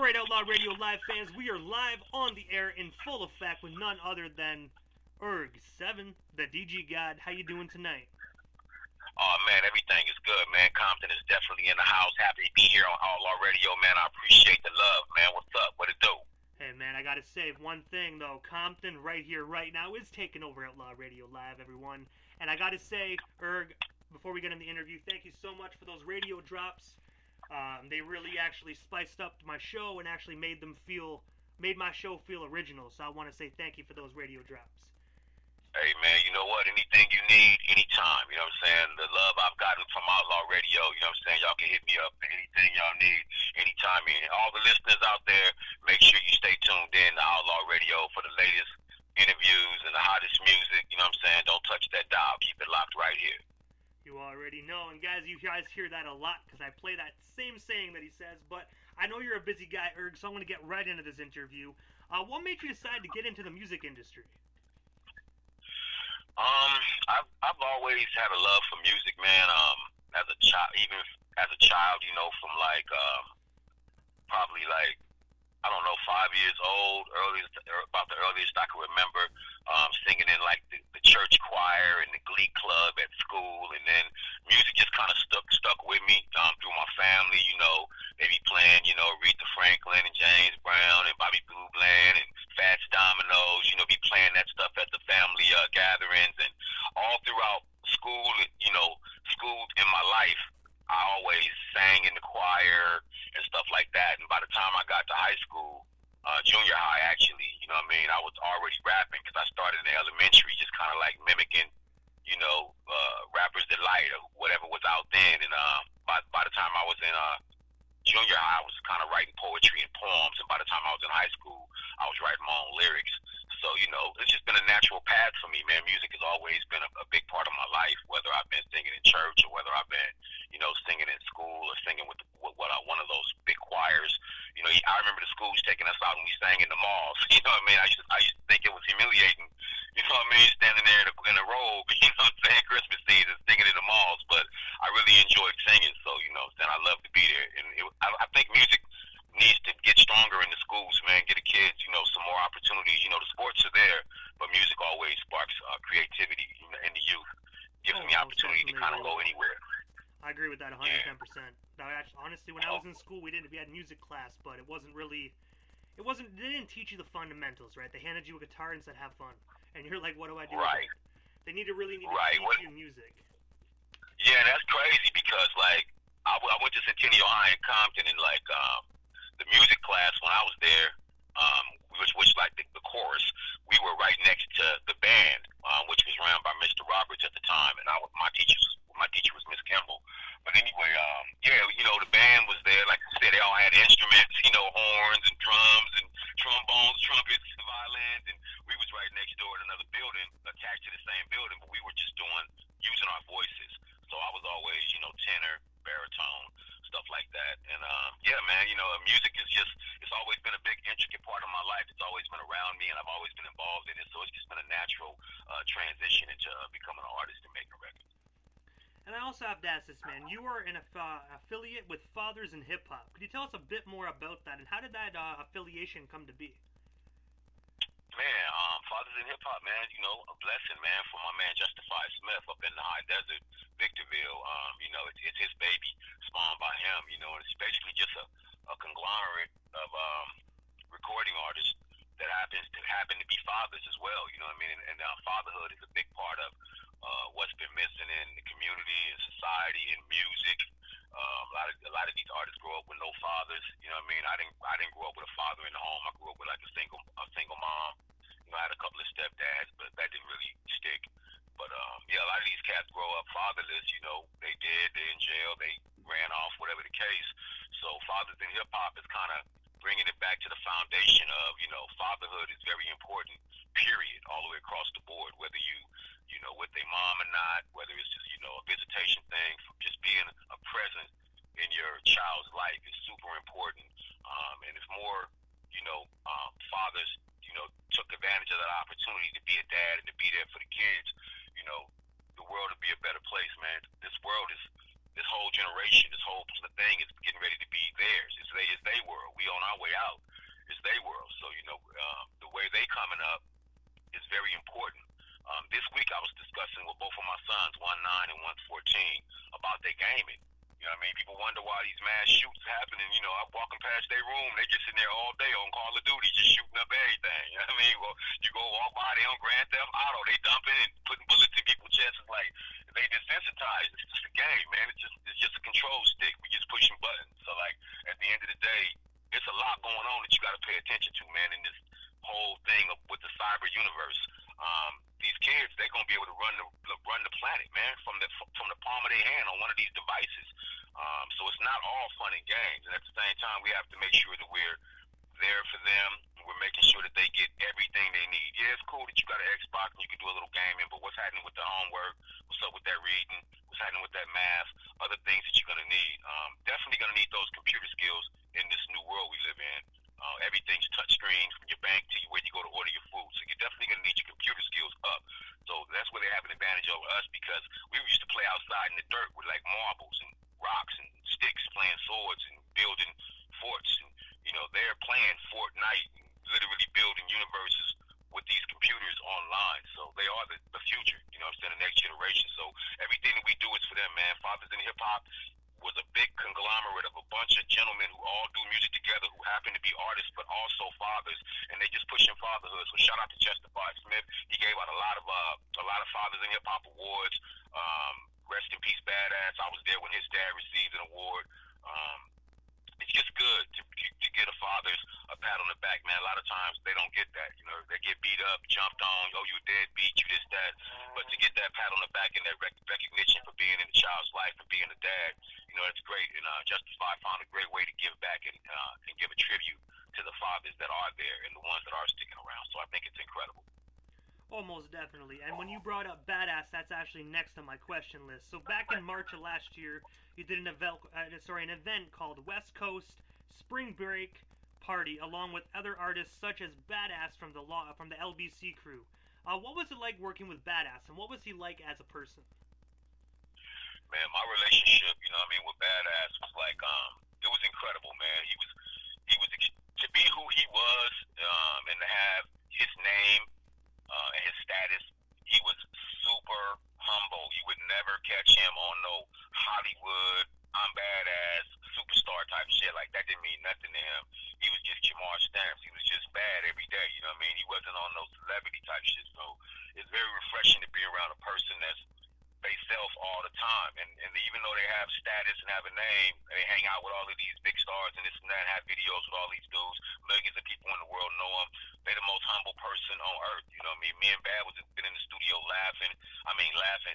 right, Outlaw Radio Live fans. We are live on the air in full effect with none other than URG7, the DigiGod. How you doing tonight? Oh man, everything is good, man. Compton is definitely in the house. Happy to be here on Outlaw Radio, man. I appreciate the love, man. What's up? What it do? Hey man, I gotta say one thing though. Compton right here, right now, is taking over Outlaw Radio Live, everyone. And I gotta say, Erg, before we get in the interview, thank you so much for those radio drops. They really actually spiced up my show and actually made my show feel original. So I want to say thank you for those radio drops. Hey man, you know what? Anything you need, anytime. You know what I'm saying? The love I've gotten from Outlaw Radio, you know what I'm saying? Y'all can hit me up for anything y'all need, anytime. And all the listeners out there, make sure you stay tuned in to Outlaw Radio for the latest interviews and the hottest music. You know what I'm saying? Don't touch that dial. Keep it locked right here. You already know. And guys, you guys hear that a lot because I play that same saying that he says. But I know you're a busy guy, Erg, so I'm going to get right into this interview. What made you decide to get into the music industry? I've always had a love for music, man. As a child, even as a child, you know, from like probably like I don't know, 5 years old, about the earliest I can remember, singing in like the church choir and the glee club at school, and then music just kind of stuck with me through my family. You know, they be playing, you know, Aretha Franklin and James Brown and Bobby Blue Bland and Fats Dominoes. You know, be playing that stuff at the family gatherings, and all throughout school. You know, school in my life, I always sang in the choir and stuff like that. And by the time I got to high school, junior high actually, you know what I mean, I was already rapping because I started in elementary, just kind of like mimicking, you know, Rappers Delight or whatever was out then. And by the time I was in junior high, I was kind of writing poetry and poems. And by the time I was in high school, I was writing my own lyrics. So, you know, it's just been a natural path for me, man. Music has always been a big part of my life, whether I've been singing in church or whether I've been, you know, singing in school or singing with one of those big choirs. You know, I remember the schools taking us out and we sang in the malls. You know what I mean? I used to think it was humiliating, you know what I mean, standing there in a robe, you know what I'm saying, Christmas season, singing in the malls. But I really enjoyed singing, so, you know, then I love to be there. And I think music needs to get stronger in the schools, man. Get the kids, you know, some more opportunities. You know, the sports are there, but music always sparks creativity in the youth. Gives them the opportunity to kind of go anywhere. I agree with that 110%. Honestly, when I was in school, we had music class, but they didn't teach you the fundamentals, right? They handed you a guitar and said, have fun. And you're like, what do I do? Right. They need to teach you music. Yeah, that's crazy because, like, I went to Centennial High in Compton, and, like, the music class when I was there, which like the chorus, we were right next to the band, which was run by Mr. Roberts at the time, and my teacher was Miss Kimball. But anyway, yeah, you know, the band was there. Like I said, they all had instruments, you know, horns and drums and trombones, trumpets, violins, and we was right next door in another building attached to the same building, but we were just using our voices. So I was always, you know, tenor, baritone, stuff like that. And yeah, man, you know, music is it's always been a big intricate part of my life. It's always been around me, and I've always been involved in it. So it's just been a natural transition into becoming an artist and making records. And I also have to ask this, man. You are an affiliate with Fathers in Hip Hop. Could you tell us a bit more about that, and how did that affiliation come to be? Man, Fathers in Hip Hop, man, you know, a blessing, man, for my man Justified Smith up in the high desert, Victorville. You know, it's his baby, spawned by him, you know, and it's basically just a conglomerate of recording artists that happen to be fathers as well, you know what I mean? And fatherhood is a big part of what's been missing in the community and society and music. A lot of these artists grow up with no fathers. You know what I mean? I didn't grow up with a father in the home. I grew up with like a single mom. You know, I had a couple of stepdads, but that didn't really stick. But yeah, a lot of these cats grow up fatherless. You know, they're in jail, they ran off, whatever the case. So Fathers in Hip Hop is kind of bringing it back to the foundation of, you know, fatherhood is very important. Period, all the way across the board. Whether you know, with their mom or not, whether it's just, you know, a visitation thing, just being a presence in your child's life is super important. And if more, you know, fathers, you know, took advantage of that opportunity to be a dad and to be there for the kids, you know, the world would be a better place, man. This whole generation, this whole thing is getting ready to be theirs. It's their world. We on our way out. week I was discussing with both of my sons, 1 9 and 1 14, about their gaming. You know what I mean? People wonder why these mass shoots happening. You know, I'm walking past their room, they just sitting there all day on Call of Duty, just shooting up everything. You know what I mean? Well, you go walk by, they on Grand Theft Auto, they dumping and putting bullets in people's chests. It's like they desensitized. It's just a game, man. It's just a control stick. We just pushing buttons. So like at the end of the day, it's a lot going on that you got to pay attention to, man, in this whole thing with the cyber universe. These kids, they're gonna be able to run the planet, man, from the palm of their hand on one of these devices. So it's not all fun and games, and at the same time, we have to make sure that we're there for them. We're making sure that they get everything they need. Yeah, it's cool that you got an Xbox and you can do a little gaming, but what's happening with the homework? What's up with that reading? What's happening with that math? Other things that you're gonna need. Definitely gonna need those computer skills in this new world we live in. Everything's touchscreen from your bank to where you go to order your food. So you're definitely going to need your computer skills up. So that's where they have an advantage over us, because we used to play outside in the dirt with like marbles and rocks and sticks, playing swords and building forts. And, you know, they're playing Fortnite and literally building universes with these computers online. So they are the future, you know what I'm saying, the next generation. So everything that we do is for them, man. Fathers in Hip Hop was a big conglomerate of a bunch of gentlemen who all do music together, who happen to be artists but also fathers, and they just pushing fatherhood. So shout out to Justified Smith. He gave out a lot of Fathers in Hip Hop awards. Rest in peace, Badass. I was there when his dad received an award. It's just good to get a father's a pat on the back, man. A lot of times they don't get that. You know, they get beat up, jumped on, oh, you deadbeat, you this, that. But to get that pat on the back and that recognition for being in the child's life and being a dad, you know, that's great. And Justified found a great way to give back and give a tribute to the fathers that are there and the ones that are sticking around. So I think it's incredible. Oh, most definitely. And when you brought up Badass, that's actually next on my question list. So back in March of last year, you did an event called West Coast Spring Break Party, along with other artists such as Badass from the LBC crew. What was it like working with Badass, and what was he like as a person? Man, my relationship, you know what I mean, with Badass was like, it was incredible, man. He was to be who he was, and to have his name and his status, he was super humble. You would never catch him on no Hollywood, I'm badass, superstar type shit. Like, that didn't mean nothing to him. He was just Jamar Stamps. He was just bad every day, you know what I mean? He wasn't on no celebrity type shit. So it's very refreshing to be around a person that's they self all the time, and even though they have status and have a name, they hang out with all of these big stars and this and that, have videos with all these dudes, millions of people in the world know them. They're the most humble person on earth, you know what I mean? Me and Bad was been in the studio laughing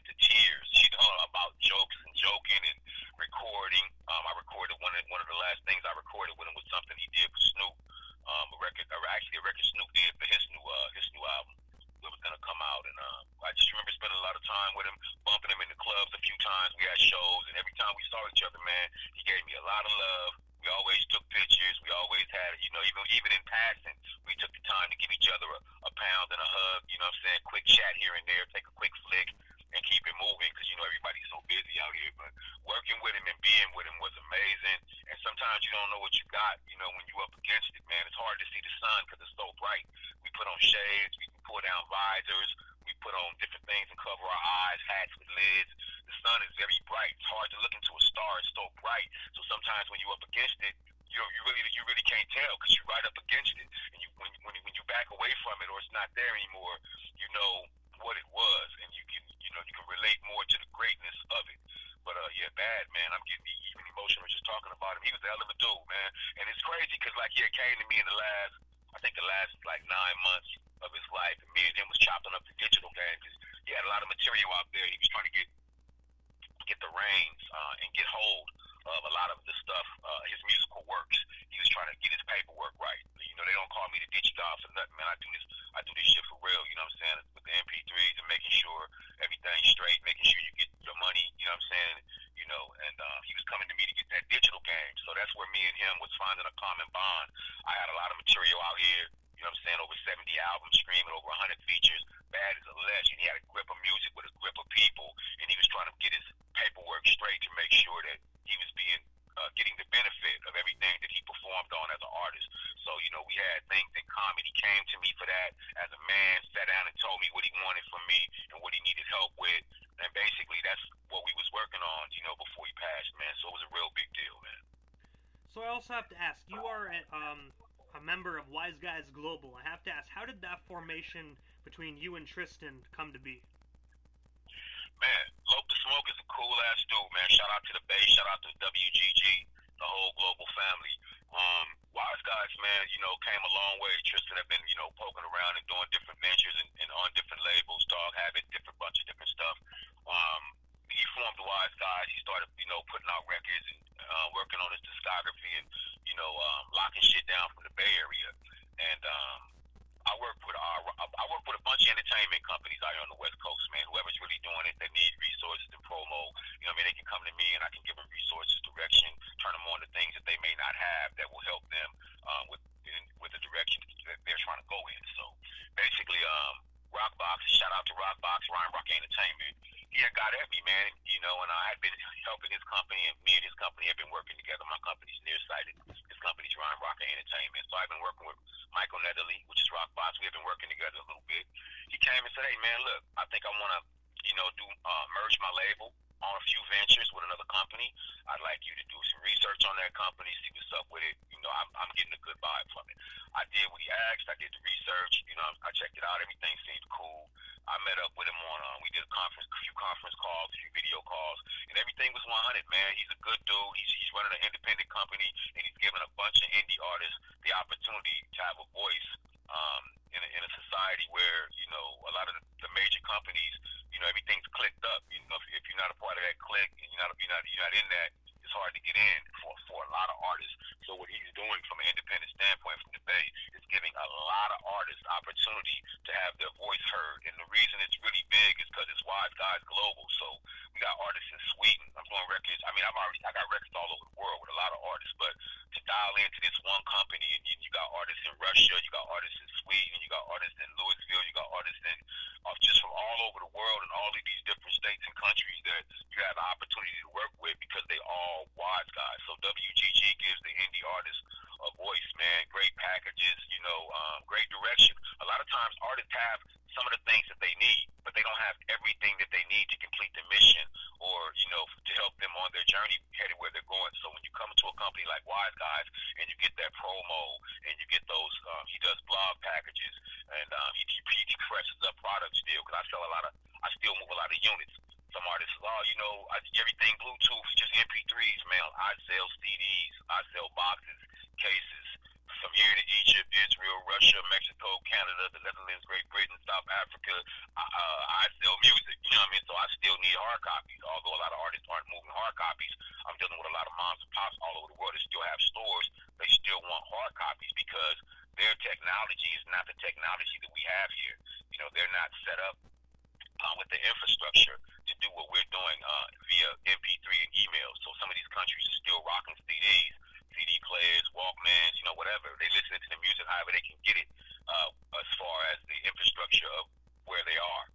to tears, you know, about jokes and joking and recording. I recorded one of the last things I recorded with him was something he did for Snoop, a record Snoop did for his new album that was gonna come out, and I just remember spending a lot of time with him, bumping him in the clubs a few times. We had shows, and every time we saw each other, man, he gave me a lot of love. We always took pictures. We always had, you know, even in passing, we took the time to give each other a pound and a hug. You know what I'm saying? Quick chat here and there, take a quick flick, and keep it moving, because you know everybody's so busy out here. But working with him and being with him was amazing. And sometimes you don't know what you got, you know, when you up against it, man. It's hard to see the sun because it's so bright. We put on shades, we pull down visors, we put on different things and cover our eyes, hats with lids. The sun is very bright. It's hard to look into a star. It's so bright. So sometimes when you up against it, you really can't tell, because you're right up against it. And when you back away from it, or it's not there anymore, you know what it was, and you can relate more to the greatness of it. But yeah, Bad, man, I'm getting even emotional just talking about him. He was a hell of a dude, man. And it's crazy because like he came to me in the last like 9 months of his life, and me and him was chopping up the digital game, because he had a lot of material out there. He was trying to get the reins and get hold of a lot of the stuff, his musical works. He was trying to get his paperwork right. You know, they don't call me the DigiGod for nothing, man. I do this shit for real, you know what I'm saying, with the MP3s and making sure everything's straight, making sure you get your money, you know what I'm saying, you know, and he was coming to me to get that digital game. So that's where me and him was finding a common bond. I had a lot of material out here, you know what I'm saying, over 70 albums, streaming, over 100 features. Bad as a legend. He had a grip of music with a grip of people, and he was trying to get his paperwork straight to make sure that he was getting the benefit of everything that he performed on as an artist. So, you know, we had things in common. He came to me for that as a man, sat down and told me what he wanted from me and what he ask, you are a member of Wise Guys Global. I have to ask, how did that formation between you and Tristan come to be? Man, Lope the Smoke is a cool ass dude, man. Shout out to the Bay, shout out to WGG, the whole global family. Wise Guys, man, came a long way. Tristan had been, poking around and doing different ventures and on different labels, Dog Habit, different bunch of different stuff. He formed the Wise Guys. He started, putting out records and working on his discography and, locking shit down from the Bay Area. And I work with a bunch of entertainment companies out here on the West Coast, man. Whoever's really doing it, that need resources and promo, they can come to me and I can give them resources, direction, turn them on to things that they may not have that will help them with the direction that they're trying to go in. So basically, Rockbox, shout out to Rockbox, Ryan Rock Entertainment. He had got at me, man, and I had been helping his company, and me and his company have been working together. My company's Nearsighted. His company's Ryan Rock Entertainment. So I've been working with Michael Netherly, which is Rockbox. We have been working together a little bit. He came and said, hey, man, look, I think I want to, merge my label on a few ventures with another company. I'd like you to do some research on that company, see what's up with it. I'm getting a good vibe from it. I did what he asked. I did the research. I checked it out. Everything seemed cool. I met up with him on, we did a few conference calls, a few video calls, and everything was 100, man. He's a good dude. He's running an independent company, and he's giving a bunch of indie artists the opportunity to have a voice in a society where, a lot of the major companies, everything's clicked up. If you're not a part of that clique and you're not in that, it's hard to get in for a lot of artists. So what he's doing from an independent standpoint from the Bay is giving a lot of artists opportunity to have their voice heard. And the reason it's really big is because it's Wise Guys Global. So we got artists in Sweden. I'm doing records. I mean, I got records all over the world with a lot of artists, but to dial into this one company, and you got artists in Russia, you got artists in Sweden, you got artists in Louisville, you got artists in just from all over the world and all of these different states and countries that you have the opportunity to work with because they all Wise Guys. So WGG gives the indie artists a voice, man. Great packages, great direction. A lot of times artists have some of the things that they need, but they don't have everything that they need to complete the mission or, to help them on their journey headed where they're going. So when you come into a company like Wise Guys and you get that promo and you get those, he does blog packages and he freshes up products still because I still move a lot of units. Some artists, everything Bluetooth, just MP3s, man. I sell CDs, I sell boxes, cases, from here to Egypt, Israel, Russia, Mexico, Canada, the Netherlands, Great Britain, South Africa. I sell music, so I still need hard copies. Although a lot of artists aren't moving hard copies, I'm dealing with a lot of moms and pops all over the world that still have stores. They still want hard copies because their technology is not the technology that we have here. They're not set up with the infrastructure to do what we're doing via MP3 and email. So some of these countries are still rocking CDs, CD players, Walkmans, whatever. They listen to the music however they can get it as far as the infrastructure of where they are.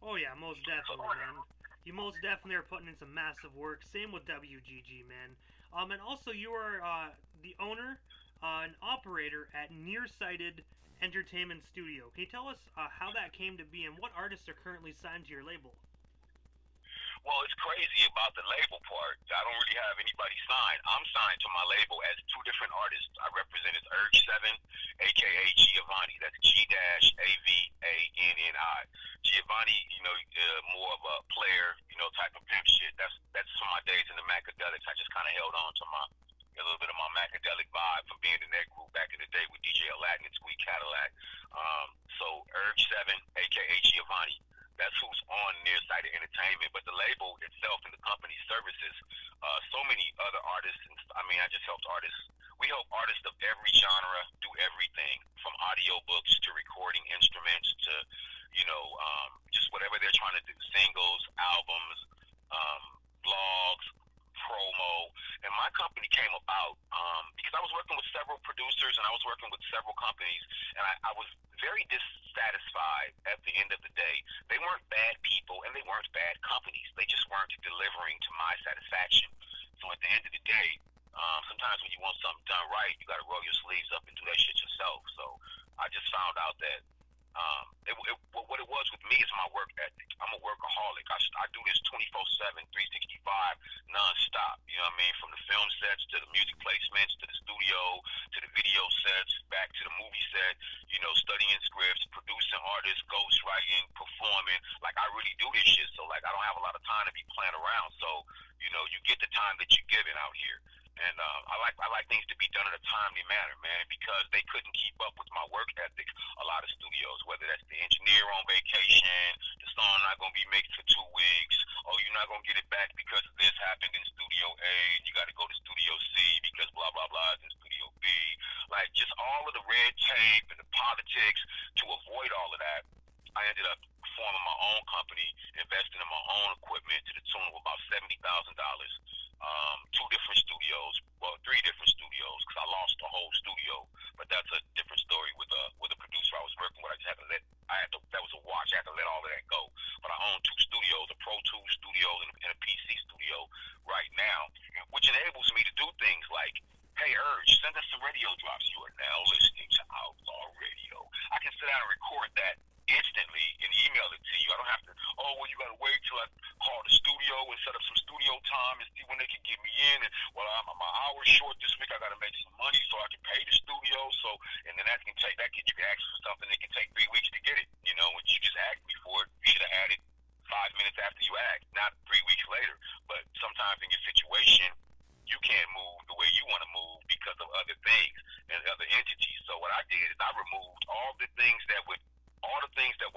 Oh yeah, most definitely, man. You most definitely are putting in some massive work. Same with WGG, man. And also you are the owner and operator at Nearsighted Entertainment Studio. Can you tell us how that came to be and what artists are currently signed to your label? Well, it's crazy about the label part. I don't really have anybody signed. I'm signed to my label as two different artists. I represent as URG7, a.k.a. Giovanni. That's G-A-V-A-N-N-I. Giovanni, more of a player, type of pimp shit. That's from my days in the Macadelics. I just kind of held on to a little bit of my Macadelic vibe from being in that group back in the day with DJ Aladdin and Squeak Cadillac. So URG7, a.k.a. Giovanni. That's who's on Nearsighted Entertainment. But the label itself and the company services so many other artists. I just helped artists. We help artists of every genre do everything from audiobooks to recording instruments to, just whatever they're trying to do. Singles, albums, blogs, promo. And my company came about because I was working with several producers and I was working with several companies, and I was very dissatisfied at the end of the day. They weren't bad people and they weren't bad companies. They just weren't delivering to my satisfaction. So at the end of the day, sometimes when you want something done right, you got to roll your sleeves up and do that shit yourself. So I just found out that what it was with me is my work ethic. I'm a workaholic. I do this 24/7, 365, nonstop. You know what I mean? From the film sets to the music placement sets, back to the movie set, studying scripts, producing artists, ghost writing, performing. Like, I really do this shit. So, like, I don't have a lot of time to be playing around. So, you get the time that you're given out here. And I like things to be done in a timely manner, man, because they couldn't keep up with my work ethic. A lot of studios, whether that's the engineer on vacation, the song not gonna be mixed for 2 weeks, oh, you're not gonna get it back because this happened in Studio A, and you got to go to Studio C because blah blah blah is in Studio B. Like, just all of the red tape and the politics. To avoid all of that, I ended up forming my own company, investing in my own equipment to the tune of about $70,000. Two different studios, well, three different studios, because I lost the whole studio. But that's a different story with a producer I was working with. I just had to that was a watch. I had to let all of that go. But I own two studios, a Pro Tools studio and a PC studio right now, which enables me to do things like, hey, Urge, send us some radio drops. You are now listening to Outlaw Radio. I can sit down and record that instantly and email it to you. I don't have to, oh, well, you got to wait till I call the studio and set up some studio time and see when they can get me in. And, well, my hours short this week. I got to make some money so I can pay the studio. So, and then you can ask for something that can take 3 weeks to get it. When you just asked me for it, you should have had it 5 minutes after you asked, not 3 weeks later. But sometimes in your situation, you can't move the way you want to move because of other things and other entities. So what I did is I removed all the things that were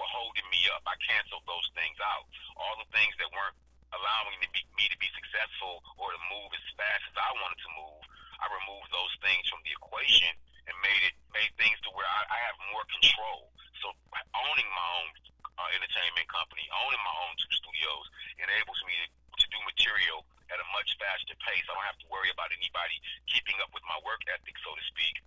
holding me up. I canceled those things out. All the things that weren't allowing me to be successful or to move as fast as I wanted to move. I removed those things from the equation and made things to where I have more control. So owning my own entertainment company, owning my own two studios enables me to do material at a much faster pace. I don't have to worry about anybody keeping up with my work ethic, so to speak.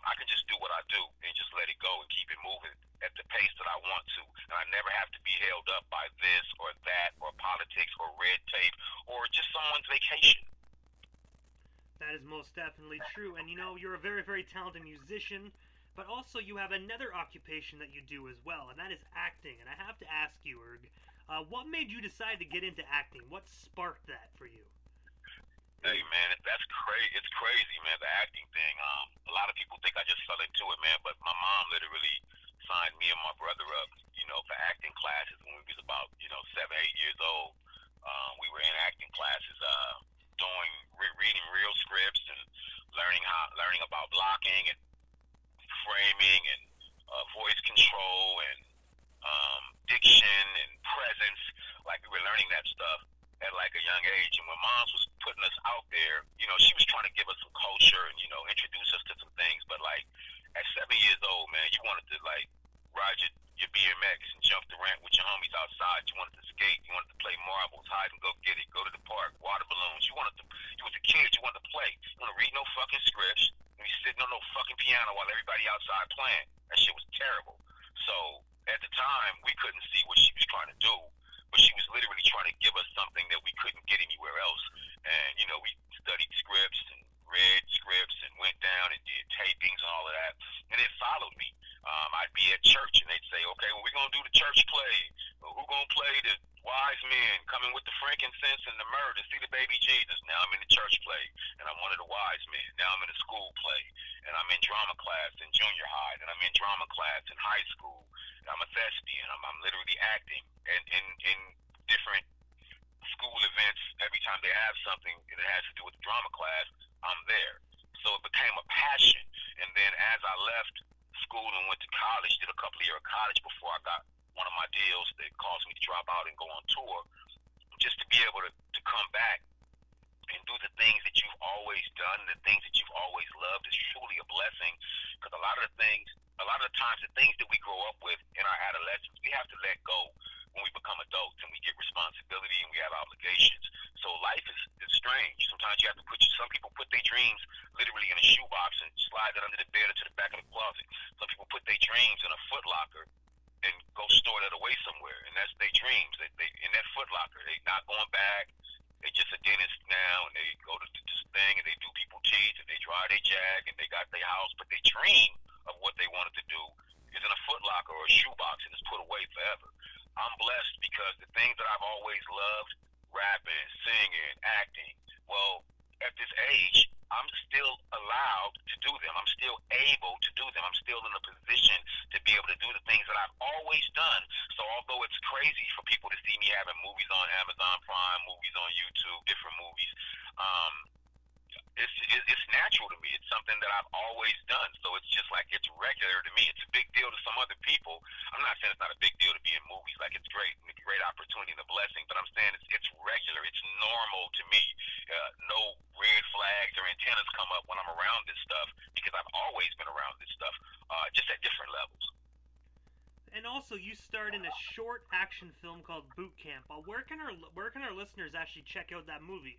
I can just do what I do and just let it go and keep it moving at the pace that I want to. And I never have to be held up by this or that or politics or red tape or just someone's vacation. That is most definitely true. And you're a very, very talented musician, but also you have another occupation that you do as well, and that is acting. And I have to ask you, Erg, what made you decide to get into acting? What sparked that for you? Hey, man, that's crazy. It's crazy, man, the acting thing. A lot of people think I just fell into it, man, but my mom literally signed me and my brother up, for acting classes when we was about, 7, 8 years old. We were in acting classes, reading real scripts and learning about blocking and framing and voice control and diction and presence. Like, we were learning that stuff at like a young age. And when Moms was putting us out there, she was trying to give us some culture and, introduce us to some things. But like at 7 years old, man, you wanted to like ride your BMX and jump the ramp with your homies outside. You wanted to skate. You wanted to play marbles, hide and go get it, go to the park, water balloons. You was a kid. You wanted to play. You want to read no fucking scripts. You be sitting on no fucking piano while everybody outside playing. That shit was terrible. So at the time, we couldn't see what she was trying to do, but she was literally trying to give us something that we couldn't get anywhere else. And, we studied scripts and read scripts and went down and did tapings and all of that. And it followed me. I'd be at church and they'd say, okay, well, we're going to do the church play. Well, who's going to play the wise men coming with the frankincense and the myrrh to see the baby Jesus? Now I'm in the church play and I'm one of the wise men. Now I'm in a school play and I'm in drama class in junior high and I'm in drama class in high school. I'm a thespian. I'm literally acting and in different school events. Every time they have something and it has to do with the drama class, I'm there. So it became a passion. And then as I left school and went to college, did a couple of years of college before I got one of my deals that caused me to drop out and go on tour, just to be able to come back and do the things that you've always done, the things that you've always loved is truly a blessing. Because a lot of the times, the things that we grow up with in our adolescence, we have to let go when we become adults and we get responsibility and we have obligations. So life is strange. Sometimes you have to some people put their dreams literally in a shoebox and slide it under the bed or to the back of the closet. Some people put their dreams in a footlocker and go store that away somewhere, and that's their dreams. They in that footlocker. They not going back. They just a dentist now, and they go to this thing, and they do people teeth, and they drive their Jag, and they got their house. But their dream of what they wanted to do is in a footlocker or a shoebox, and it's put away forever. I'm blessed because the things that I've always loved, rapping, singing, acting, well, at this age, I'm still allowed to do them. I'm still able still in a position to be able to do the things that I've always done. So although it's crazy for people to see me having movies on Amazon Prime, movies on YouTube, different movies, um, it's natural to me. It's something that I've always done. So it's just like it's regular to me. It's a big deal to some other people. I'm not saying it's not a big deal to be in movies. Like it's great, a great opportunity and a blessing. But I'm saying it's regular. It's normal to me. No red flags or antennas come up when I'm around this stuff because I've always been around this stuff, just at different levels. And also, you starred in a short action film called Boot Camp. Where can our listeners actually check out that movie?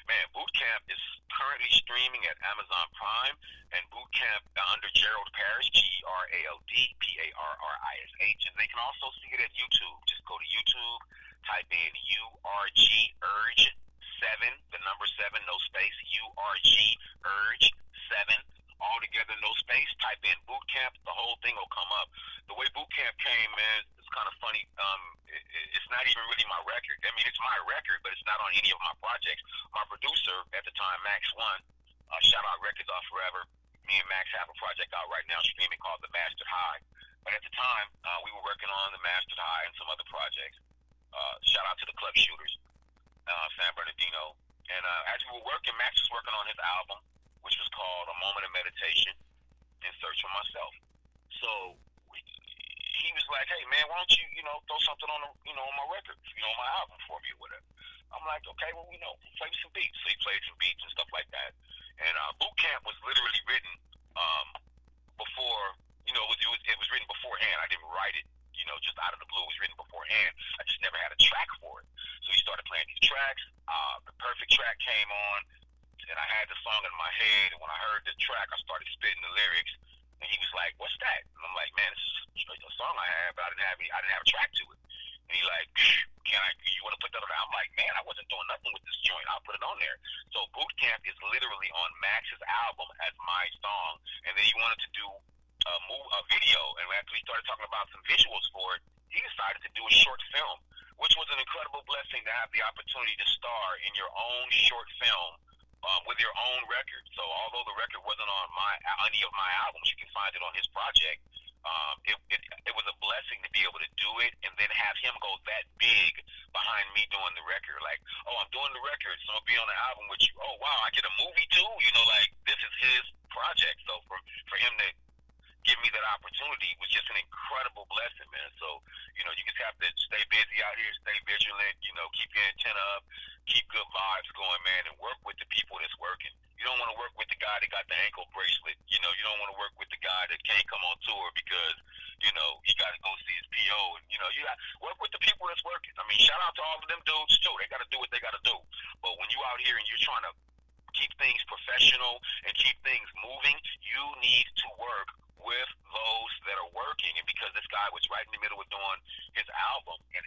Man, Boot Camp is currently streaming at Amazon Prime, and Boot Camp under Gerald Parrish, GERALD PARRISH, and they can also see it at YouTube. Just go to YouTube, type in URG7, the number 7, no space, URG7, all together, no space. Type in Boot Camp, the whole thing will come up. The way Boot Camp came, man, it's kind of funny. It's not even really my record. I mean, it's my record, but it's not on any of my projects. My producer at the time, Max One, shout out Records Off Forever. Me and Max have a project out right now streaming called The Mastered High. But at the time, we were working on The Mastered High and some other projects. Shout out to the Club Shooters, San Bernardino. And as we were working, Max was working on his album, which was called A Moment of Meditation in Search for Myself. So he was like, hey, man, why don't you, throw something on, on my record, on my album for me or whatever. I'm like, okay, well, play some beats. So he played some beats and stuff like that. And Boot Camp was literally written before, it was written beforehand. I didn't write it, just out of the blue. It was written beforehand. I just never had a track for it. So he started playing these tracks. The perfect track came on, and I had the song in my head. And when I heard the track, I started spitting the lyrics. And he was like, what's that? And I'm like, man, this is a song I had, but I didn't have a track to it. And he like, you want to put that on there? I'm like, man, I wasn't doing nothing with this joint. I'll put it on there. So Boot Camp is literally on Max's album as my song. And then he wanted to do a video. And after we started talking about some visuals for it, he decided to do a short film, which was an incredible blessing to have the opportunity to star in your own short film with your own record. So although the record wasn't on any of my albums, you can find it on his project. It was a blessing to be able to do it and then have him go that big behind me doing the record. Like, oh, I'm doing the record, so I'll be on the album with you. Oh, wow, I get a movie too? Like, this is his project. So for him to give me that opportunity was just an incredible blessing, man. So, you just have to stay busy out here, stay vigilant, keep your antenna up, keep good vibes going, man, and work with the people that's working. You don't want to work with the guy that got the ankle bracelet. You don't want to work with the guy that can't come on tour because, he got to go see his PO. And, you got to work with the people that's working. I mean, shout out to all of them dudes, too. They got to do what they got to do. But when you out here and you're trying to keep things professional and keep things moving, you need to work with those that are working. And because this guy was right in the middle of doing his album, and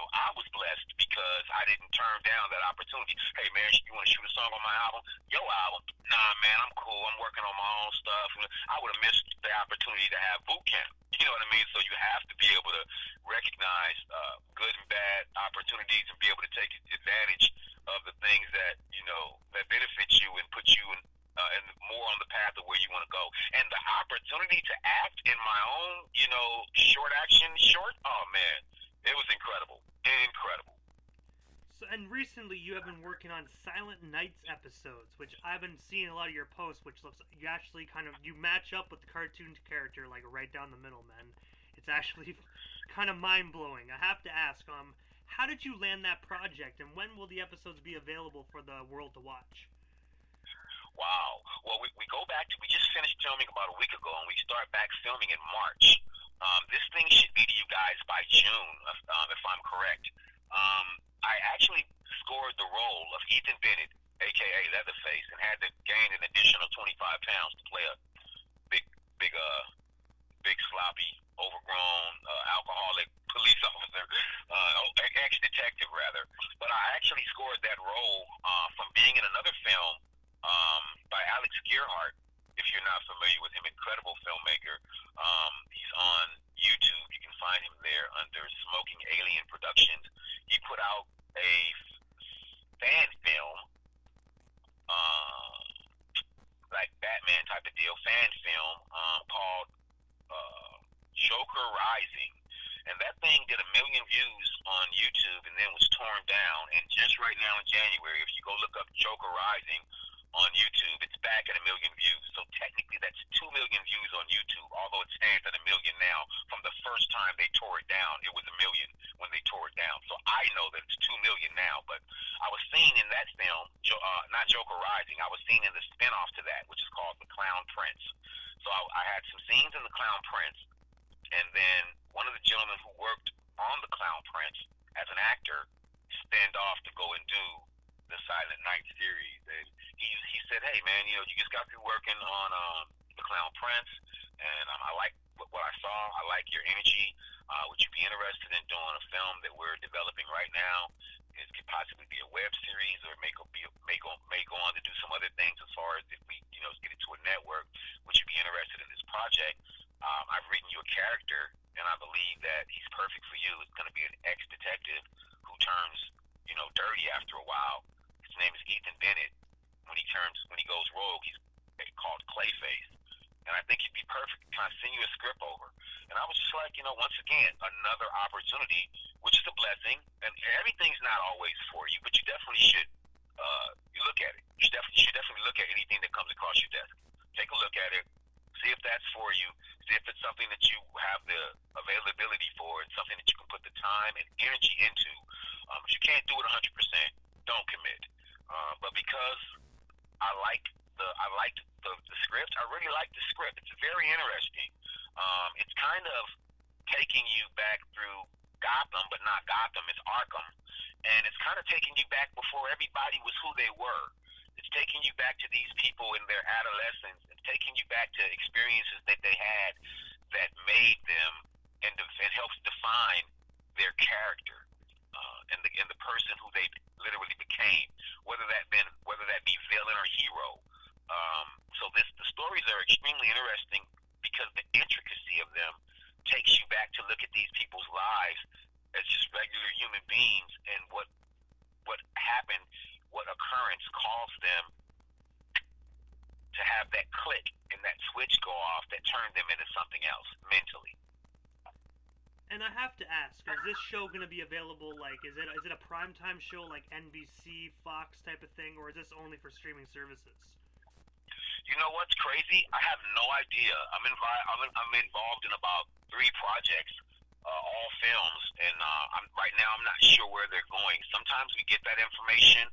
I was blessed because I didn't turn down that opportunity. Hey, man, you want to shoot a song on my album? Your album? Nah, man, I'm cool. I'm working on my own stuff. I would have missed the opportunity to have Boot Camp. You know what I mean? So you have to be able to recognize good and bad opportunities and be able to take advantage of the things that, that benefit you and put you in and more on the path of where you want to go. And the opportunity to act in my own, short, oh, man, it was incredible. Incredible. So, and recently you have been working on Silent Nights episodes, which I've been seeing a lot of your posts, which looks, you actually you match up with the cartoon character, like, right down the middle, man. It's actually kind of mind-blowing. I have to ask, how did you land that project, and when will the episodes be available for the world to watch? Wow. Well, we go back to, we just finished filming about a week ago, and we start back filming in March. This thing should be to you guys by June, if I'm correct. I actually scored the role of Ethan Bennett, a.k.a. Leatherface, and had to gain an additional 25 pounds to play a big sloppy, overgrown, alcoholic police officer, ex-detective, rather. But I actually scored that role from being in another film by Alex Gearhart, if you're not familiar with him, incredible filmmaker. He's on YouTube. You can find him there under Smoking Alien Productions. He put out a fan film like Batman type of deal, fan film, called Joker Rising. And that thing did 1 million views on YouTube and then was torn down. And just right now in January, if you go look up Joker Rising on YouTube, it's back at 1 million views. So technically that's 2 million views on YouTube, although it stands at 1 million now. From the first time they tore it down, it was 1 million when they tore it down. So I know that it's 2 million now. But I was seen in that film, not Joker Rising, I was seen in the spinoff to that, which is called The Clown Prince. So I had some scenes in The Clown Prince. And then one of the gentlemen who worked on The Clown Prince as an actor spanned off to go and do the Silent Night series. And he said, hey, man, you just got through working on The Clown Prince, and I like what I saw. I like your energy. Would you be interested in doing a film that we're developing right now? It could possibly be a web series, or may go on to do some other things as far as if we, get it to a network. Would you be interested in this project? I've written you a character, and I believe that he's perfect for you. It's going to be an ex-detective who turns, dirty after a while. His name is Ethan Bennett. When he goes rogue, he's called Clayface. And I think he'd be perfect. Can I send you a script over? And I was just like, once again, another opportunity, which is a blessing. And everything's not always for you, but you definitely should you look at it. You should definitely look at anything that comes across your desk. Take a look at it. See if that's for you. See if it's something that you have the availability for, and something that you can put the time and energy into. If you can't do it 100%, don't commit. But because I liked the script, I really liked the script. It's very interesting. It's kind of taking you back through Gotham, but not Gotham. It's Arkham, and it's kind of taking you back before everybody was who they were. It's taking you back to these people in their adolescence. It's taking you back to experiences that they had that made them, and helps define their character, and the person who they literally became, whether that be villain or hero. So the stories are extremely interesting because the intricacy of them takes you back to look at these people's lives as just regular human beings, and what happened, what occurrence caused them to have that click and that switch go off that turned them into something else mentally. And I have to ask, is this show going to be available, like, is it a primetime show like NBC, Fox type of thing, or is this only for streaming services? You know what's crazy? I have no idea. I'm involved in about 3 projects, all films, and right now I'm not sure where they're going. Sometimes we get that information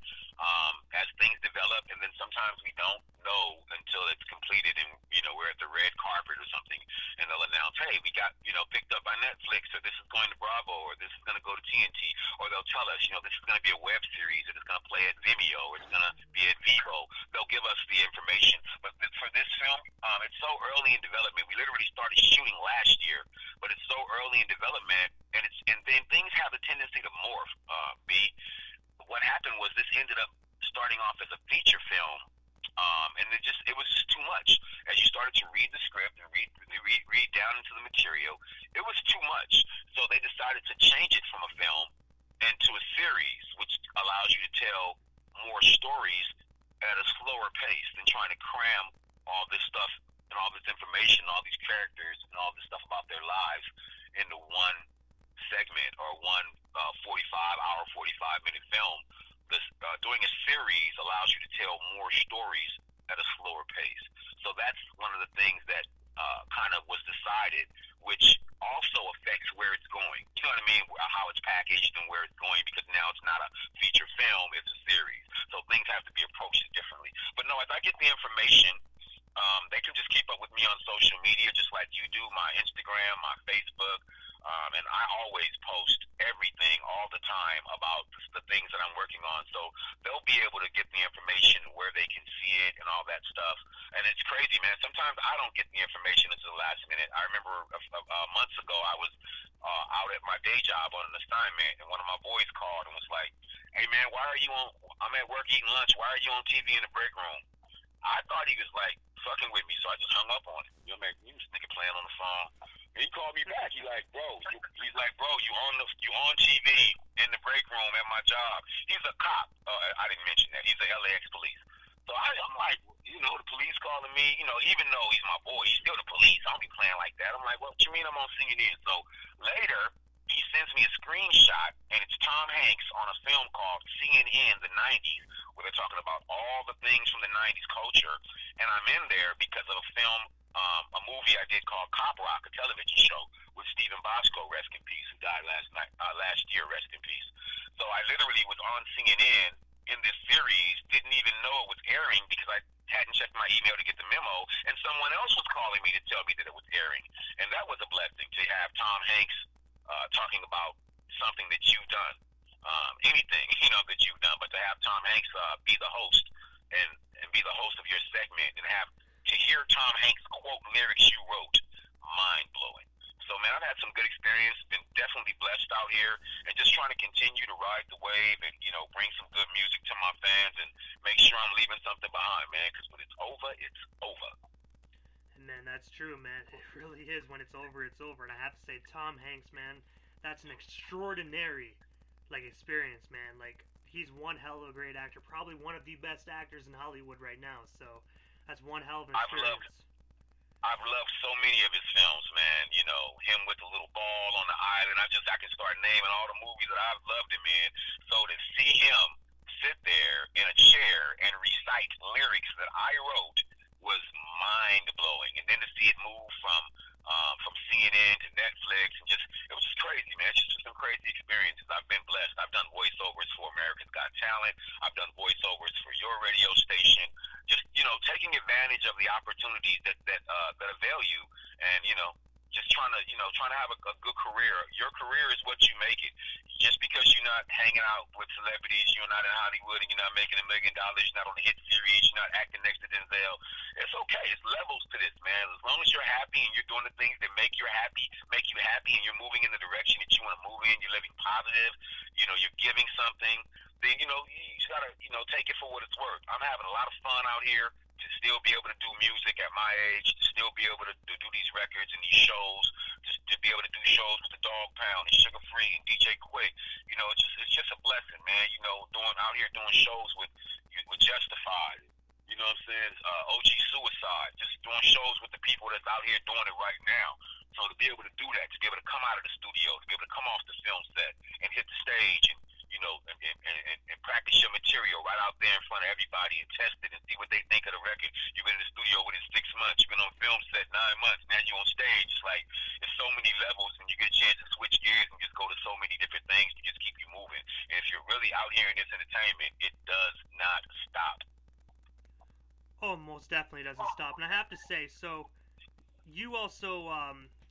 as things develop, and then sometimes we don't know until it's completed, and we're at the red carpet or something, and they'll announce, hey, we got picked up by Netflix, or this is going to Bravo, or this is going to go to TNT, or they'll tell us, this is going to be a web series, and it's going to play at Vimeo, or it's going to be at Vivo. They'll give us the information. But for this film, it's so early in development. We literally started shooting last year, but it's so early in development, and then things have a tendency to morph. What happened was this ended up starting off as a feature film, and it was just too much. As you started to read the script and read down into the material, it was too much. So they decided to change it from a film into a series, which allows you to tell more stories at a slower pace than trying to cram all this stuff and all this information, all these characters, and all this stuff about their lives into one segment or one 45-minute film. Doing a series allows you to tell more stories at a slower pace. So that's one of the things that kind of was decided, which also affects where it's going. You know what I mean? How it's packaged and where it's going, because now it's not a feature film, it's a series. So things have to be approached differently. But no, as I get the information, they can just keep up with me on social media, just like you do, my Instagram, my Facebook, and I always post everything all the time about the things that I'm working on. So they'll be able to get the information where they can see it and all that stuff. And it's crazy, man. Sometimes I don't get the information until the last minute. I remember months ago I was out at my day job on an assignment, and one of my boys called and was like, hey, man, I'm at work eating lunch. Why are you on TV in the break room? I thought he was like fucking with me, so I just hung up on him. This nigga playing on the phone. And he called me back. He's like, bro, you on TV in the break room at my job. He's a cop. I didn't mention that. He's a LAX police. So I'm like, the police call me, even though he's my boy, he's still the police. I don't be playing like that. I'm like, what you mean I'm on CNN? So later, he sends me a screenshot, and it's Tom Hanks on a film called CNN the 90s, where they're talking about all the things from the 90s culture. And I'm in there because of a film, a movie I did called Cop Rock, a television show with Stephen Bosco, rest in peace, who died last year, rest in peace. So I literally was on CNN in this series, didn't even know it was airing because I hadn't checked my email to get the memo, and someone else was calling me to tell me that it was airing. And that was a blessing to have Tom Hanks talking about something that you've done, anything, that you've done, but to have Tom Hanks be the host and be the host of your segment and have to hear Tom Hanks quote lyrics you wrote, mind-blowing. So, man, I've had some good experience, been definitely blessed out here, and just trying to continue to ride the wave and, bring some good music to my fans and make sure I'm leaving something behind, man, because when it's over, it's over. And man, that's true, man. It really is. When it's over, it's over. And I have to say, Tom Hanks, man, that's an extraordinary, experience, man. He's one hell of a great actor, probably one of the best actors in Hollywood right now. So that's one hell of an experience. I've loved so many of his films, man. Him with the little ball on the island. I can start naming all the movies that I've loved him in. So to see him sit there in a chair and recite lyrics that I wrote was mind blowing. And then to see it move from CNN to Netflix and it was just crazy, man. It's just some crazy experiences. I've been blessed. I've done voiceovers for America's Got Talent. I've done voiceovers for your radio station. Just taking advantage of the opportunities that avail you, and just trying to have a good career. Your career is what you make it. Just because you're not hanging out with celebrities, you're not in Hollywood, and you're not making $1 million, you're not on a hit series, you're not acting next to Denzel. It's okay. It's levels to this, man. As long as you're happy and you're doing the things that make you happy, and you're moving in the direction that you want to move in, you're living positive, you're giving something, then you just gotta take it for what it's worth. I'm having a lot of fun out here to still be able to do music at my age, to still be able to do these records and these shows, just to be able to do shows with the Dog Pound and Sugar Free and DJ Quick. It's just a blessing, man. Doing shows with Justified. You know what I'm saying? OG Suicide. Just doing shows with the people that's out here doing it right now. So to be able to do that, to be able to come out of the studio, to be able to come off the film set and hit the stage and and practice your material right out there in front of everybody and test it and see what they think of the record. You've been in the studio within 6 months. You've been on film set 9 months. Now you're on stage. It's so many levels, and you get a chance to switch gears and just go to so many different things to just keep you moving. And if you're really out here in this entertainment, it does not stop. Oh, most definitely doesn't stop. And I have to say, so you also,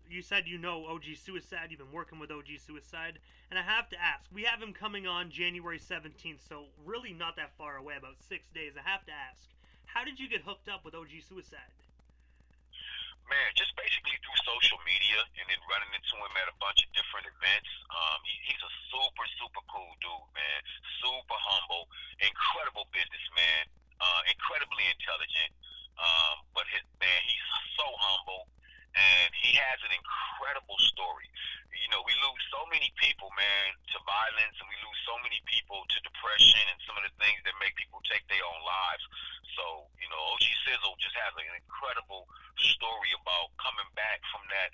you said OG Suicide. You've been working with OG Suicide. And I have to ask, we have him coming on January 17th, so really not that far away, about 6 days. I have to ask, how did you get hooked up with OG Suicide? Man, just basically through social media and then running into him at a bunch of different events. He's a super, super cool dude, man. Super humble, incredible businessman, incredibly intelligent. But he's so humble, and he has an incredible story. We lose so many people, man, to violence, and we lose so many people to depression and some of the things that make people take their own lives. So, OG Sizzle just has an incredible story about coming back from that.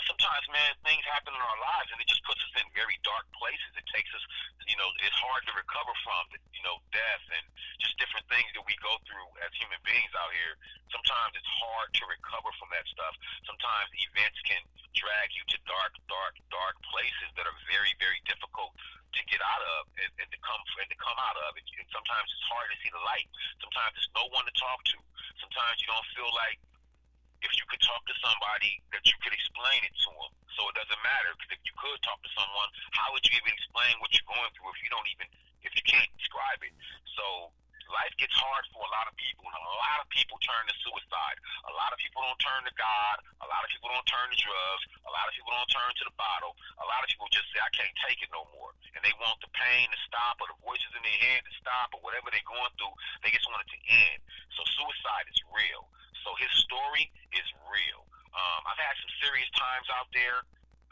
Sometimes, man, things happen in our lives, and it just puts us in very dark places. It takes us, it's hard to recover from, death and just different things that we go through as human beings out here. Sometimes it's hard to recover from that stuff. Sometimes events can drag you to dark places that are very, very difficult to get out of and to come out of. And sometimes it's hard to see the light. Sometimes there's no one to talk to. Sometimes you don't feel like if you could talk to somebody that you could explain it to them. So it doesn't matter, because if you could talk to someone, how would you even explain what you're going through if you can't describe it? So life gets hard for a lot of people, and a lot of people turn to suicide. A lot of people don't turn to God. A lot of people don't turn to drugs. A lot of people don't turn to the bottle. A lot of people just say, I can't take it no more. And they want the pain to stop, or the voices in their head to stop, or whatever they're going through. They just want it to end. So suicide is real. So his story is real. I've had some serious times out there.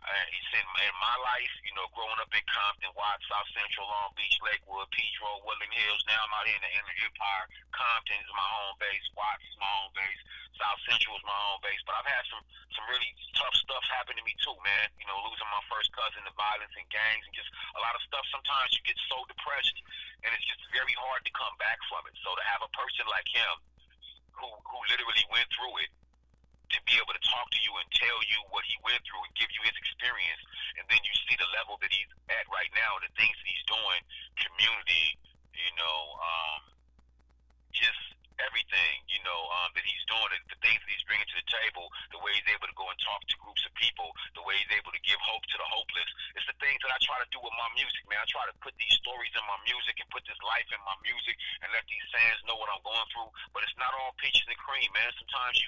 It's in my life, growing up in Compton, Watts, South Central, Long Beach, Lakewood, Peach Road, Woodland Hills. Now I'm out here in the Inland Empire. Compton is my home base. Watts is my home base. Central is my home base, but I've had some really tough stuff happen to me too, man. You know, losing my first cousin to violence and gangs and just a lot of stuff. Sometimes you get so depressed, and it's just very hard to come back from it. So to have a person like him who literally went through it, to be able to talk to you and tell you what he went through and give you his experience, and then you see the level that he's at right now, the things that he's doing, community, you know, just everything, you know, that he's doing, the things that he's bringing to the table, the way he's able to go and talk to groups of people, the way he's able to give hope to the hopeless. It's the things that I try to do with my music, man. I try to put these stories in my music and put this life in my music and let these fans know what I'm going through. But it's not all peaches and cream, man. Sometimes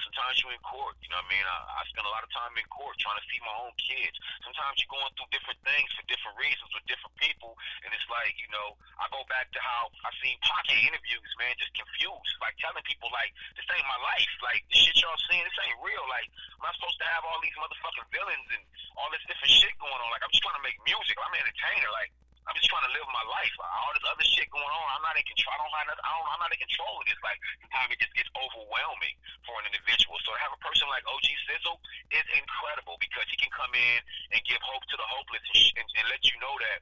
sometimes you in court, you know what I mean? I spend a lot of time in court trying to feed my own kids. Sometimes you're going through different things for different reasons with different people, and it's like, you know, I go back to how I seen Pac in interviews, man, just confused, like telling people, like, this ain't my life. Like, the shit y'all seeing, this ain't real. Like, am I supposed to have all these motherfucking villains and all this different shit going on? Like, I'm just trying to make music. I'm an entertainer. Like, I'm just trying to live my life. All this other shit going on, I'm not in control. I'm not in control of this. Like, sometimes it just gets overwhelming for an individual. So to have a person like OG Sizzle is incredible because he can come in and give hope to the hopeless and let you know that,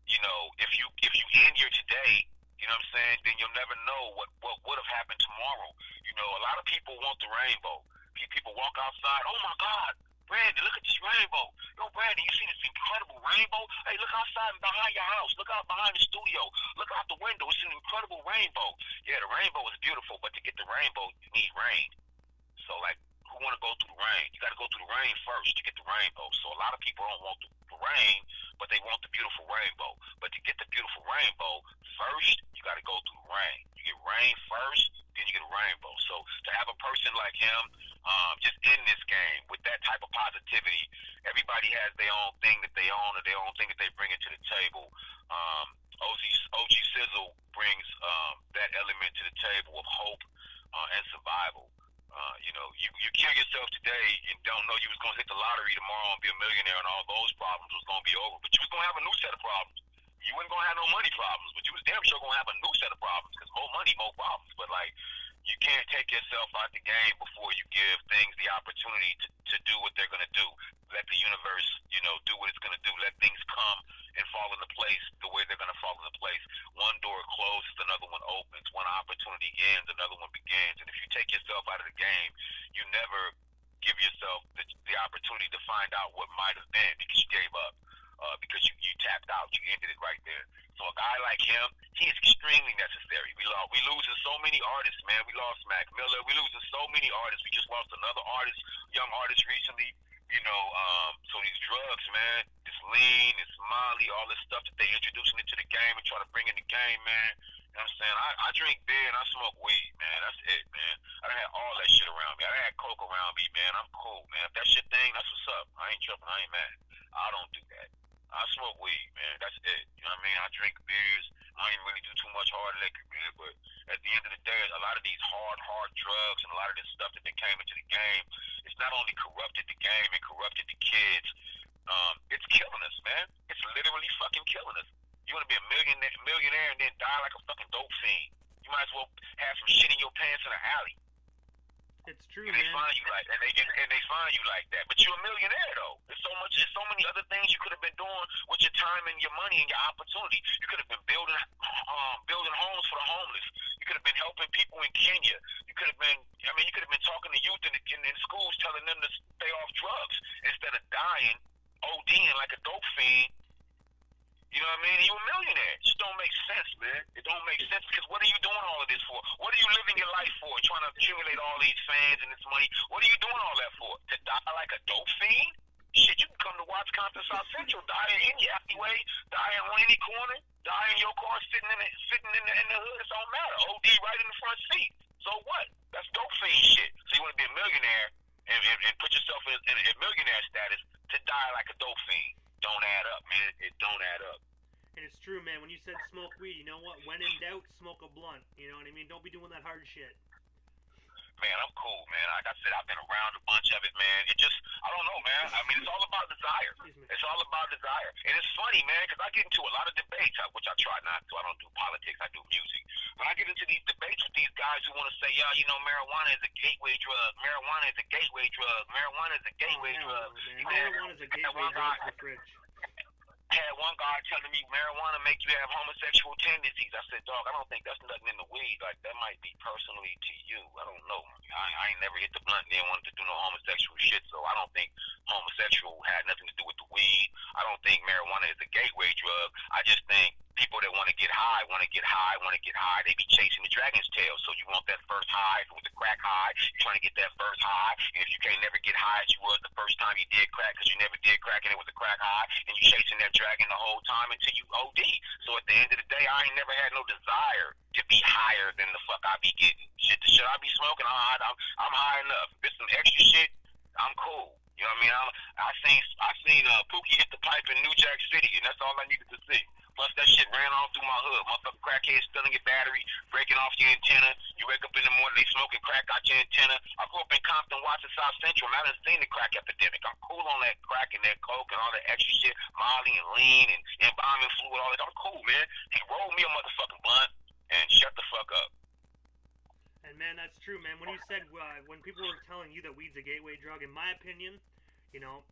you know, if you end here today, you know what I'm saying, then you'll never know what would have happened tomorrow. You know, a lot of people want the rainbow. People walk outside, oh my God, Brandon, look at this rainbow. Yo, Brandon, you see this incredible rainbow? Hey, look outside behind your house. Look out behind the studio. Look out the window. It's an incredible rainbow. Yeah, the rainbow is beautiful, but to get the rainbow, you need rain. So, like, who want to go through the rain? You got to go through the rain first to get the rainbow. So a lot of people don't want the rain, but they want the beautiful rainbow. But to get the beautiful rainbow, first, you got to go through the rain. You get rain first, then you get a rainbow. So to have a person like him just in this game with that type of positivity, everybody has their own thing that they own or their own thing that they bring into the table. OG Sizzle brings that element to the table of hope and survival. You know, you kill yourself today and don't know you was going to hit the lottery tomorrow and be a millionaire and all those problems was going to be over. But you was going to have a new set of problems. You wasn't going to have no money problems, but you was damn sure going to have a new set of problems because more money, more problems. But, like, you can't take yourself out the game before you give things the opportunity to do what they're going to do. Let the universe, you know, do what it's going to do. Let things come and fall into place the way they're going to fall into place. One door closes, another one opens. One opportunity ends, another one begins. And if you take yourself out of the game, you never give yourself the opportunity to find out what might have been because you gave up. Because you tapped out, you ended it right there. So a guy like him, he is extremely necessary. We losing so many artists, man. We lost Mac Miller. We losing so many artists. We just lost another artist, young artist recently. You know, so these drugs, man, this lean, this Molly, all this stuff that they introducing into the game and try to bring in the game, man. You know what I'm saying? I drink beer and I smoke weed, man. That's it, man. I done had all that shit around me. I done had coke around me, man. I'm cool, man. If that's your thing, that's what's up. I ain't tripping. I ain't mad. I don't do that. I smoke weed, man. That's it. You know what I mean? I drink beers. I ain't really do too much hard liquor, man. But at the end of the day, a lot of these hard drugs and a lot of this stuff that they came into the game, it's not only corrupted the game and corrupted the kids, it's killing us, man. It's literally fucking killing us. You want to be a millionaire and then die like a fucking dope fiend. You might as well have some shit in your pants in an alley. It's true, and they man. find you like that. And they find you like that. But you're a millionaire though. There's so many other things you could have been doing with your time and your money and your opportunity. You could have been building homes for the homeless. You could have been helping people in Kenya. You could have been talking to youth in schools, telling them to stay off drugs instead of dying, ODing like a dope fiend. You know what I mean? You're a millionaire. It just don't make sense, man. It don't make sense because what are you doing all of this for? What are you living your life for? Trying to accumulate all these fans and this money. What are you doing all that for? To die like a dope fiend? Shit, you can come to watch Compton South Central, die in any alleyway, die in any corner, die in your car sitting in the hood. It don't matter. OD right in the front seat. So what? That's dope fiend shit. So you want to be a millionaire and put yourself in millionaire status to die like a dope fiend. Don't add up, man. It don't add up. And it's true, man. When you said smoke weed, you know what? When in doubt, smoke a blunt. You know what I mean? Don't be doing that hard shit. Man, I'm cool, man. Like I said, I've been around a bunch of it, man. It just, I don't know, man. I mean, it's all about desire. It's all about desire. And it's funny, man, because I get into a lot of debates, which I try not to. I don't do politics. I do music. when I get into these debates with these guys who want to say, yeah, you know, marijuana is a gateway drug. Marijuana is a gateway drug. Marijuana is a gateway drug. Marijuana is a gateway drug to the fridge. Had one guy telling me marijuana make you have homosexual tendencies. I said, dog, I don't think that's nothing in the weed. Like, that might be personally to you. I don't know. I ain't never hit the blunt and then wanted to do no homosexual shit, so I don't think homosexual had nothing to do with the weed. I don't think marijuana is a gateway drug. I just think people that want to get high, they be chasing the dragon's tail. So you want that first high. If it was a crack high, you're trying to get that first high. And if you can't never get high as you was the first time you did crack because you never did crack and it was a crack high, and you chasing that dragon the whole time until you OD. So at the end of the day, I ain't never had no desire to be higher than the fuck I be getting. Shit, the shit I be smoking, I'm high enough. If it's some extra shit, I'm cool. You know what I mean? I seen Pookie hit the pipe in New Jack City, and that's all I needed to see. Plus, that shit ran all through my hood. Motherfucking crackheads stealing your battery, breaking off your antenna. You wake up in the morning, they smoking crack out your antenna. I grew up in Compton, watching South Central, and I done seen the crack epidemic. I'm cool on that crack and that coke and all that extra shit, Molly and lean and embalming fluid, all that. I'm cool, man. He rolled me a motherfucking blunt and shut the fuck up. And man, that's true, man. When you said when people were telling you that weed's a gateway drug, in my opinion, you know,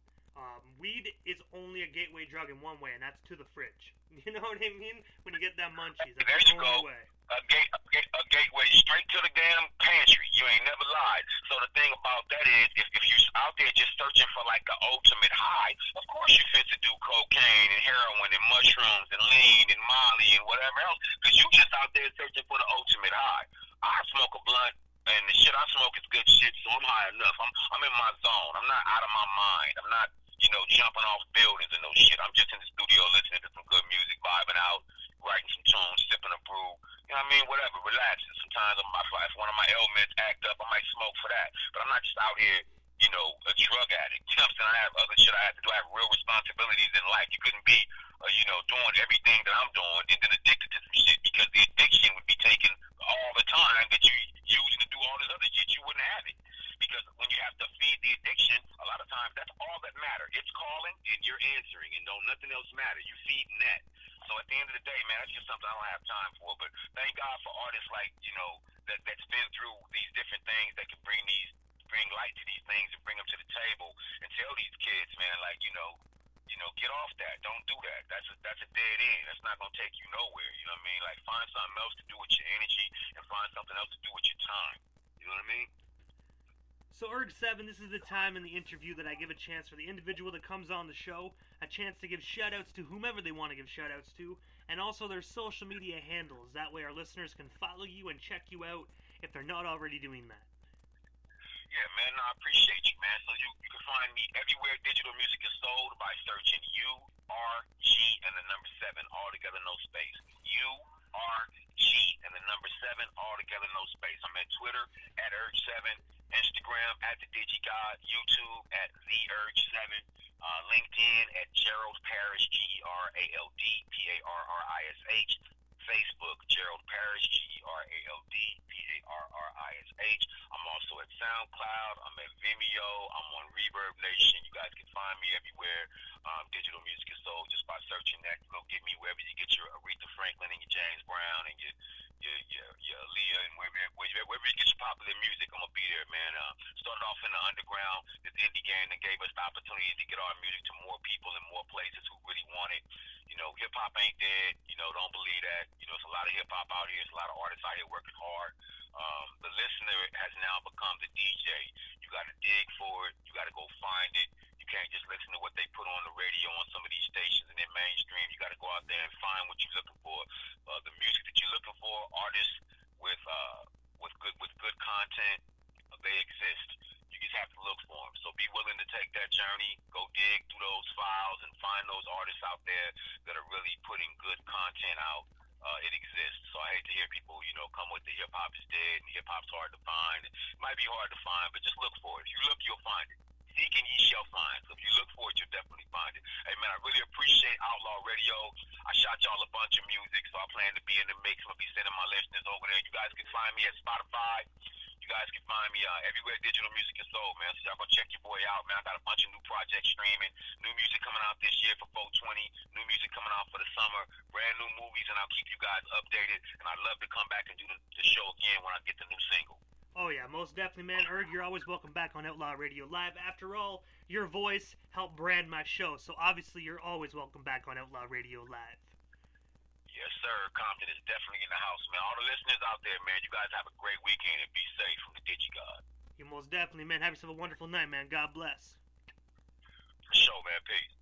weed is only a gateway drug in one way, and that's to the fridge. You know what I mean? When you get that munchies, that's there the you only go. way. A gateway straight to the damn pantry. You ain't never lied. So the thing about that is, if you out there just searching for like the ultimate high, of course you fit to do cocaine and heroin and mushrooms and lean and Molly and whatever else, because you just out there searching for the ultimate high. I smoke a blunt, and the shit I smoke is good shit, so I'm high enough. I'm in my zone. I'm not out of my mind. I'm not, you know, jumping off buildings and no shit. I'm just in the studio listening to some good music, vibing out, writing some tunes, sipping a brew. You know what I mean? Whatever, relaxing. Sometimes if one of my ailments act up, I might smoke for that. But I'm not just out here, you know, a drug addict. You know what I'm saying? I have other shit I have to do. I have real responsibilities in life. You couldn't be, you know, doing everything that I'm doing and then addicted to some shit, because the addiction would be taken all the time that you using to do all this other shit. You wouldn't have it. Because when you have to feed the addiction, a lot of times that's all that matters. It's calling and you're answering, and don't nothing else matter. You feeding that. So at the end of the day, man, that's just something I don't have time for. But thank God for artists like, you know, that's been through these different things that can bring light to these things and bring them to the table and tell these kids, man, like, you know, get off that. Don't do that. That's a dead end. That's not gonna take you nowhere. You know what I mean? Like, find something else to do with your energy and find something else to do with your time. You know what I mean? So URG7, this is the time in the interview that I give a chance for the individual that comes on the show, a chance to give shout-outs to whomever they want to give shout-outs to, and also their social media handles. That way our listeners can follow you and check you out if they're not already doing that. Yeah, man, I appreciate you, man. So you can find me everywhere digital music is sold by searching URG and the number 7, all together, no space. URG and the number 7, all together, no space. I'm at Twitter at URG7, Instagram at the DigiGod, YouTube at the URG7, LinkedIn at Gerald Parrish, Gerald Parrish, Facebook Gerald Parrish, Gerald Parrish. I'm also at SoundCloud. I'm at Vimeo. I'm on Reverb Nation. You guys can find me everywhere. Digital music is sold just by searching that. Go get me wherever you get your Aretha Franklin and your James Brown and your Aaliyah, and wherever you get your popular music, I'm gonna be there, man. Started off in the underground, this indie game that gave us the opportunity to get our music to more people in more places who really want it. You know, hip hop ain't dead. You know, don't believe that. You know, it's a lot of hip hop out here. There's a lot of artists out here working hard. The listener has now become the DJ. You got to dig for it. You got to go find it. You can't just listen to what they put on the radio on some of these stations and they're mainstream. You got to go out there and find what you're looking for. The music that you're looking for, artists with good content, they exist. You just have to look for them. So be willing to take that journey, go dig through those files and find those artists out there that are really putting good content out. It exists. So I hate to hear people, you know, come with the hip hop is dead and hip hop's hard to find. It might be hard to find, but just look for it. If you look, you'll find it. Seek and ye shall find. So if you look for it, you'll definitely find it. Hey man, I really appreciate Outlaw Radio. I shot y'all a bunch of music, so I plan to be in the mix. I'll be sending my listeners over there. You guys can find me at Spotify. You You guys can find me everywhere digital music is sold, man. So y'all go check your boy out, man. I got a bunch of new projects streaming, new music coming out this year for 420, new music coming out for the summer, brand new movies, and I'll keep you guys updated. And I'd love to come back and do the show again when I get the new single. Oh yeah, most definitely, man. Erg, you're always welcome back on Outlaw Radio Live. After all, your voice helped brand my show, so obviously you're always welcome back on Outlaw Radio Live. Yes, sir. Compton is definitely in the house, man. All the listeners out there, man, you guys have a great weekend and be safe from the DigiGod. You most definitely, man. Have yourself a wonderful night, man. God bless. For sure, man. Peace.